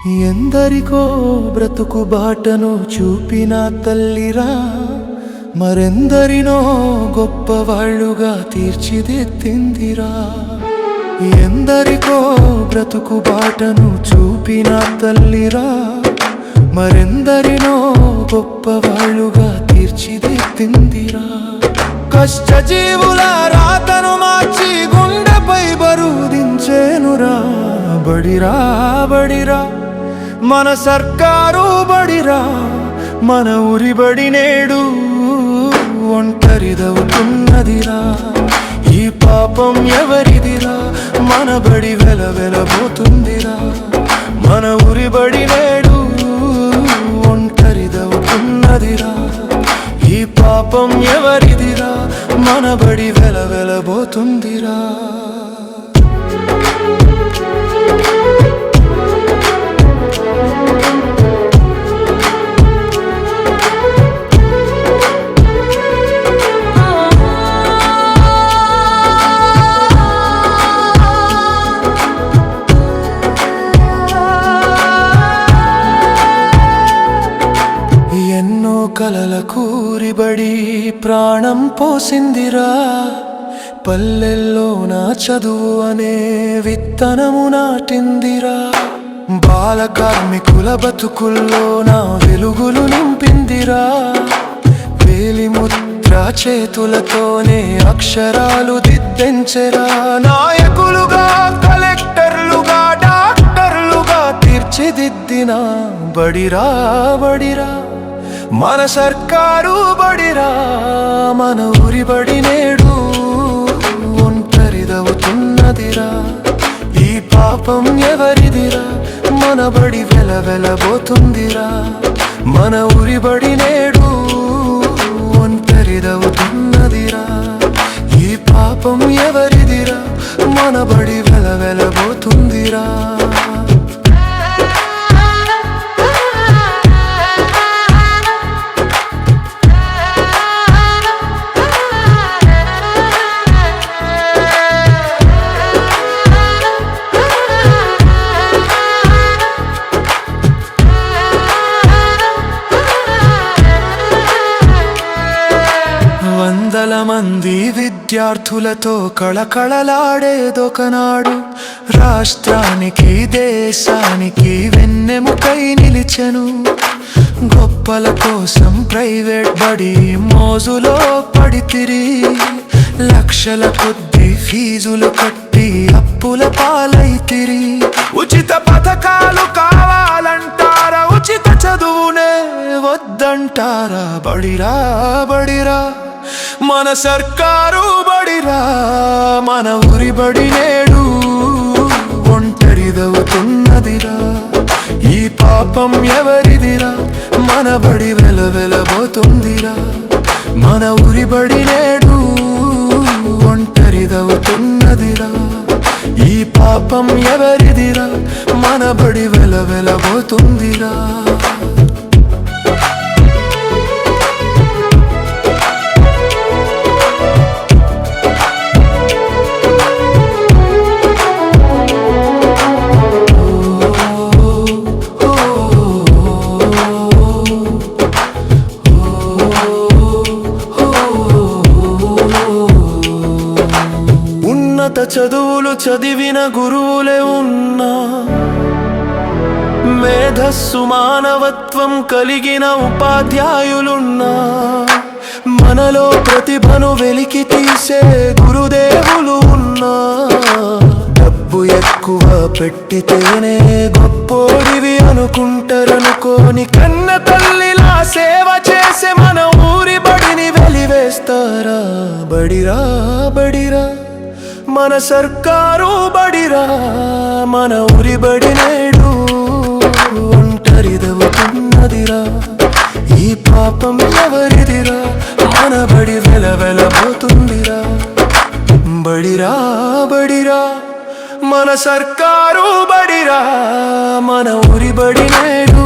ఎందరికో బ్రతుకు బాటను చూపిన తల్లిరా, మరెందరినో గొప్పవాళ్ళుగా తీర్చిదిద్దిందిరా. ఎందరికో బ్రతుకు బాటను చూపిన తల్లిరా, మరెందరినో గొప్పవాళ్ళుగా తీర్చిదిద్దిందిరా. కష్టజీవుల రాతను మార్చి గుండెపై బరుదించేనురా. బడిరా బడిరా మన సర్కారు బడిరా, మన ఊరి బడి నేడు ఒంటరిదవుతున్నదిరా. ఈ పాపం ఎవరిదిరా, మన బడి వెలవెలబోతుందిరా. మన ఊరి బడి నేడు ఒంటరిదవుతున్నదిరా. ఈ పాపం ఎవరిదిరా, మన బడి వెలవెలబోతుందిరా. ఎన్నో కలల కూరిబడి ప్రాణం పోసిందిరా. పల్లెల్లో నా చదువు అనే విత్తనము నాటిందిరా. బాల కార్మికుల బతుకుల్లో నా వెలుగులు నింపిందిరా. వేలిముద్ర చేతులతోనే అక్షరాలు దిద్దించెరా. నాయకులుగా, కలెక్టర్లుగా, డాక్టర్లుగా తీర్చిదిద్దిన బడిరా బడిరా మన సర్కారు బడిరా. మన ఊరి బడి నేడు ఒంటరిదవుతున్నదిరా. ఈ పాపం ఎవరిదిరా, మన బడి వెలవెలబోతుందిరా. మన ఊరి బడి నేడు ఒంటరిదవుతున్నదిరా. ఈ పాపం ఎవరిదిరా, మన బడి వెలవెలబోతుందిరా. వందల మంది విద్యార్థులతో కళకళలాడేదొకనాడు. రాష్ట్రానికి, దేశానికి వెన్నెముకై నిలిచెను. గొప్పల కోసం ప్రైవేట్ బడి మోజులో పడితిరి. లక్షల కొద్ది ఫీజులు కట్టి అప్పుల పాలైతిరి. ఉచిత పథకాలు కావాలంటారా, ఉచిత చదువునే వద్దంటారా. బడిరా బడిరా మన సర్కారు బడిరా. మన ఊరి బడి నేడు ఒంటరిదవుతున్నదిరా. ఈ పాపం ఎవరిదిరా, మన బడి వెలవెలబోతుందిరా. మన ఊరి బడి నేడు ఒంటరిదవుతున్నదిరా. ఈ పాపం ఎవరిదిరా, మన బడి వెలవెలబోతుందిరా. ఉన్నత చదువులు చదివిన గురువులే ఉన్నా, మేధస్సు మానవత్వం కలిగిన ఉపాధ్యాయులున్నా, మనలో ప్రతిభను వెలికి తీసే గురుదేవులు ఉన్నా. డబ్బు ఎక్కువ పెట్టితేనే గొప్పోడివి అనుకుంటారనుకోని కన్న తల్లిలా సేవ చేసే మన ఊరి బడిని వెలివేస్తారా. బడిరా బడిరా మన సర్కారు బడిరా. మన ఊరి బడి నేడు ఒంటరిదవుతున్నదిరా. ఈ పాపం ఎవరిదిరా, మన బడి వెలవెలబోతుందిరా. బడిరా బడిరా మన సర్కారు బడిరా. మన ఊరి బడి నేడు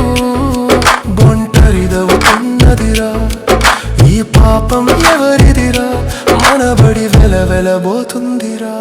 ఒంటరిదవుతున్నదిరా. ఈ పాపం ఎవరిదిరా, మన బడి వెలవెలబోతుందిరా.